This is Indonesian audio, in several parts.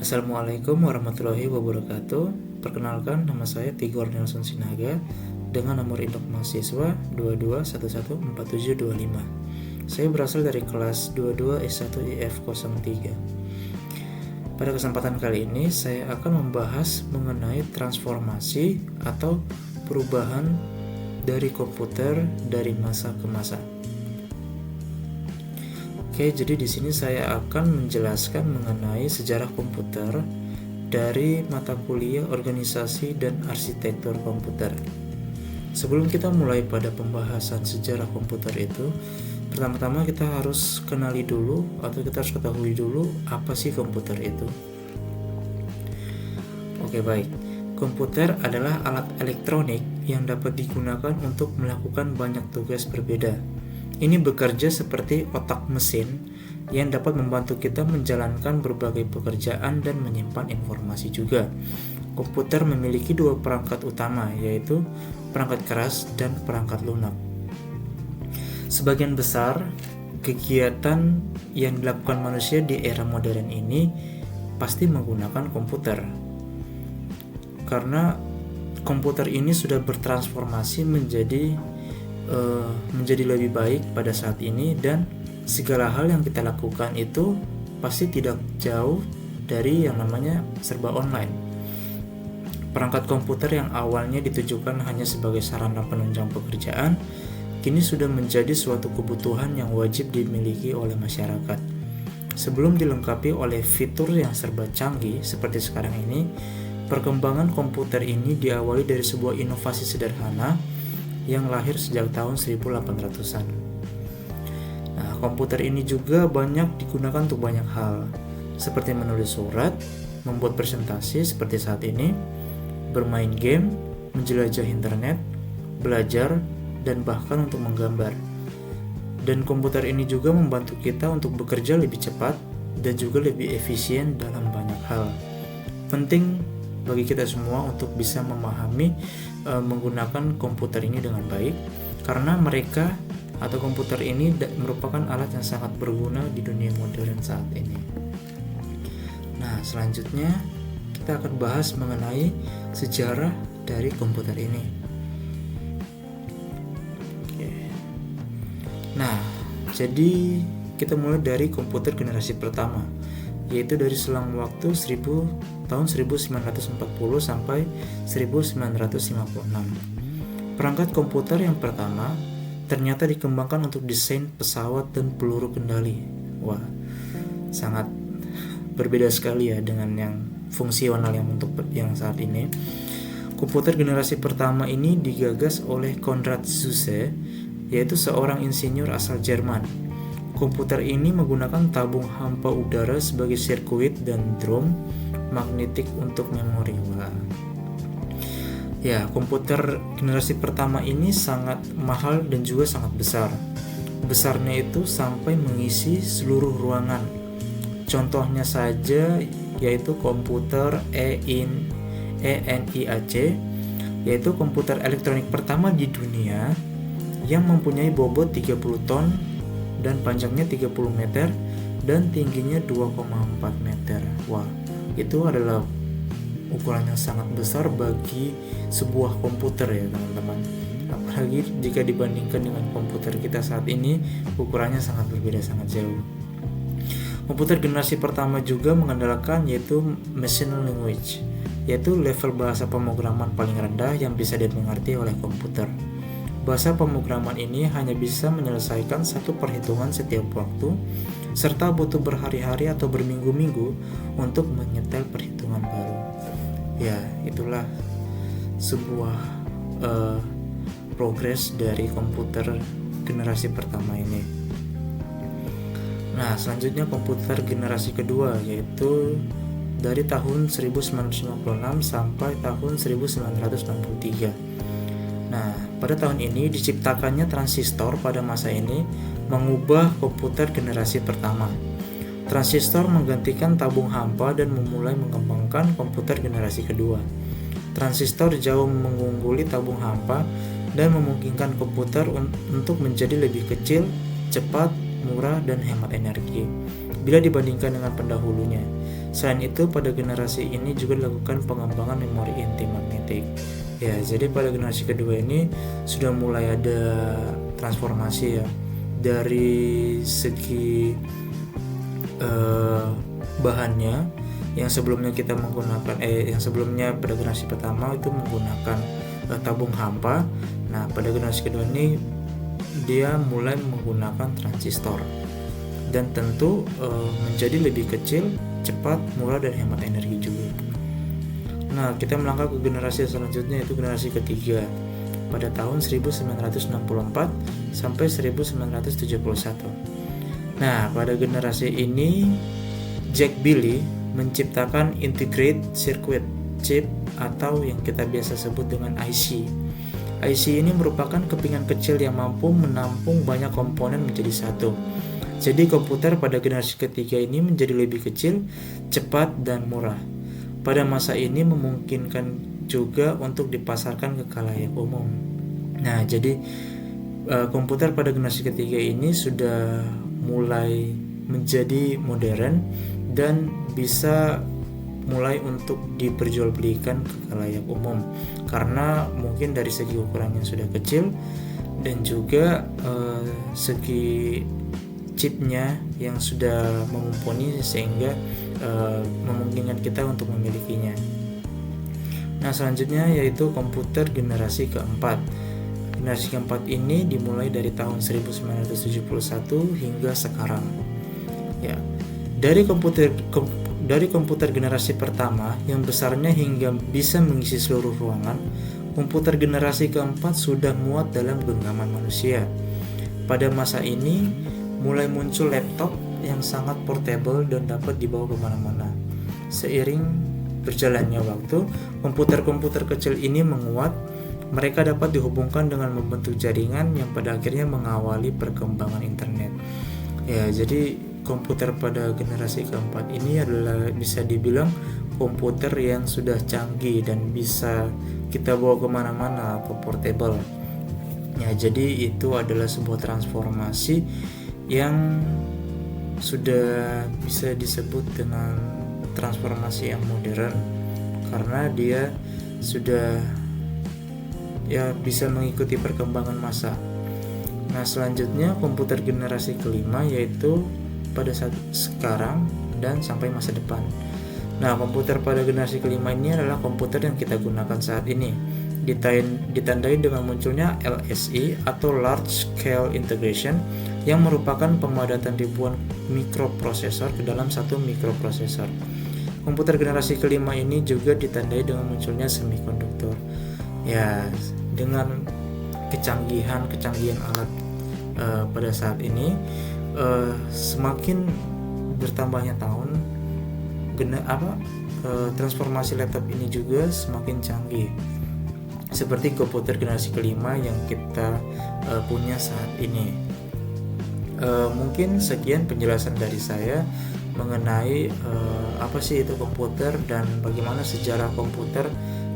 Assalamualaikum warahmatullahi wabarakatuh. Perkenalkan, nama saya Tigor Nelson Sinaga dengan nomor induk mahasiswa 22114725. Saya berasal dari kelas 22 S1 IF03. Pada kesempatan kali ini saya akan membahas mengenai transformasi atau perubahan dari komputer dari masa ke masa. Oke, jadi di sini saya akan menjelaskan mengenai sejarah komputer dari mata kuliah organisasi dan arsitektur komputer. Sebelum kita mulai pada pembahasan sejarah komputer itu, pertama-tama kita harus kenali dulu atau kita harus ketahui dulu apa sih komputer itu. Oke, baik. Komputer adalah alat elektronik yang dapat digunakan untuk melakukan banyak tugas berbeda. Ini bekerja seperti otak mesin yang dapat membantu kita menjalankan berbagai pekerjaan dan menyimpan informasi juga. Komputer memiliki dua perangkat utama, yaitu perangkat keras dan perangkat lunak. Sebagian besar kegiatan yang dilakukan manusia di era modern ini pasti menggunakan komputer. Karena komputer ini sudah bertransformasi menjadi lebih baik pada saat ini, dan segala hal yang kita lakukan itu pasti tidak jauh dari yang namanya serba online. Perangkat komputer yang awalnya ditujukan hanya sebagai sarana penunjang pekerjaan, kini sudah menjadi suatu kebutuhan yang wajib dimiliki oleh masyarakat. Sebelum dilengkapi oleh fitur yang serba canggih seperti sekarang ini, perkembangan komputer ini diawali dari sebuah inovasi sederhana yang lahir sejak tahun 1800-an. Nah, komputer ini juga banyak digunakan untuk banyak hal, seperti menulis surat, membuat presentasi seperti saat ini, bermain game, menjelajah internet, belajar, dan bahkan untuk menggambar. Dan komputer ini juga membantu kita untuk bekerja lebih cepat dan juga lebih efisien dalam banyak hal. Penting bagi kita semua untuk bisa memahami menggunakan komputer ini dengan baik, karena mereka atau komputer ini merupakan alat yang sangat berguna di dunia modern saat ini. Nah, selanjutnya kita akan bahas mengenai sejarah dari komputer ini. Oke. Nah, jadi kita mulai dari komputer generasi pertama, yaitu dari selang waktu tahun 1940 sampai 1956. Perangkat komputer yang pertama ternyata dikembangkan untuk desain pesawat dan peluru kendali. Wah, sangat berbeda sekali ya dengan yang fungsional yang saat ini. Komputer generasi pertama ini digagas oleh Konrad Zuse, yaitu seorang insinyur asal Jerman. Komputer ini menggunakan tabung hampa udara sebagai sirkuit dan drum magnetik untuk memori. Ya, komputer generasi pertama ini sangat mahal dan juga sangat besar. Besarnya itu sampai mengisi seluruh ruangan. Contohnya saja yaitu komputer ENIAC, yaitu komputer elektronik pertama di dunia yang mempunyai bobot 30 ton dan panjangnya 30 meter dan tingginya 2,4 meter. Wah, itu adalah ukuran yang sangat besar bagi sebuah komputer ya teman-teman. Apalagi jika dibandingkan dengan komputer kita saat ini, ukurannya sangat berbeda, sangat jauh. Komputer generasi pertama juga mengandalkan yaitu machine language, yaitu level bahasa pemrograman paling rendah yang bisa dimengerti oleh komputer. Bahasa pemrograman ini hanya bisa menyelesaikan satu perhitungan setiap waktu, serta butuh berhari-hari atau berminggu-minggu untuk menyetel perhitungan baru. Ya, itulah sebuah progres dari komputer generasi pertama ini. Nah, selanjutnya komputer generasi kedua, yaitu dari tahun 1956 sampai tahun 1963. Nah, pada tahun ini diciptakannya transistor. Pada masa ini mengubah komputer generasi pertama. Transistor menggantikan tabung hampa dan memulai mengembangkan komputer generasi kedua. Transistor jauh mengungguli tabung hampa dan memungkinkan komputer untuk menjadi lebih kecil, cepat, murah, dan hemat energi. bila dibandingkan dengan pendahulunya. Selain itu, pada generasi ini juga dilakukan pengembangan memori inti magnetik. Ya, jadi pada generasi kedua ini sudah mulai ada transformasi ya, dari segi bahannya yang sebelumnya kita menggunakan yang sebelumnya pada generasi pertama itu menggunakan tabung hampa. Nah, pada generasi kedua ini dia mulai menggunakan transistor dan tentu menjadi lebih kecil, cepat, murah, dan hemat energi juga. Nah, kita melangkah ke generasi selanjutnya, yaitu generasi ketiga pada tahun 1964 sampai 1971. Nah, pada generasi ini Jack Billy menciptakan integrated circuit chip atau yang kita biasa sebut dengan IC. IC ini merupakan kepingan kecil yang mampu menampung banyak komponen menjadi satu. Jadi komputer pada generasi ketiga ini menjadi lebih kecil, cepat, dan murah. Pada masa ini memungkinkan juga untuk dipasarkan ke khalayak umum. Nah, jadi komputer pada generasi ketiga ini sudah mulai menjadi modern dan bisa mulai untuk diperjualbelikan ke khalayak umum karena mungkin dari segi ukurannya sudah kecil dan juga segi chipnya yang sudah mumpuni sehingga memungkinkan kita untuk memilikinya. Nah, selanjutnya yaitu komputer generasi keempat. Generasi keempat ini dimulai dari tahun 1971 hingga sekarang. Ya, dari komputer generasi pertama yang besarnya hingga bisa mengisi seluruh ruangan, komputer generasi keempat sudah muat dalam genggaman manusia. Pada masa ini mulai muncul laptop yang sangat portable dan dapat dibawa kemana-mana. Seiring berjalannya waktu, komputer-komputer kecil ini menguat. Mereka dapat dihubungkan dengan membentuk jaringan yang pada akhirnya mengawali perkembangan internet. Ya, jadi komputer pada generasi keempat ini adalah bisa dibilang komputer yang sudah canggih dan bisa kita bawa kemana-mana atau portable. Ya, jadi itu adalah sebuah transformasi yang sudah bisa disebut dengan transformasi yang modern karena dia sudah bisa mengikuti perkembangan masa. Nah, selanjutnya komputer generasi kelima yaitu pada saat sekarang dan sampai masa depan. Nah, komputer pada generasi kelima ini adalah komputer yang kita gunakan saat ini. Ditandai dengan munculnya LSI atau Large Scale Integration yang merupakan pemadatan ribuan mikroprosesor ke dalam satu mikroprosesor. Komputer generasi kelima ini juga ditandai dengan munculnya semikonduktor. Ya, dengan kecanggihan alat pada saat ini semakin bertambahnya tahun transformasi laptop ini juga semakin canggih seperti komputer generasi kelima yang kita punya saat ini. Mungkin sekian penjelasan dari saya mengenai apa sih itu komputer dan bagaimana sejarah komputer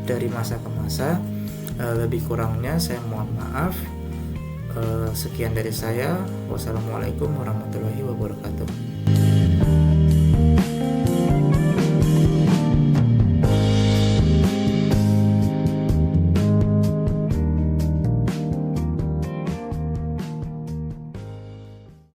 dari masa ke masa. Lebih kurangnya saya mohon maaf. Sekian dari saya. Wassalamualaikum warahmatullahi wabarakatuh.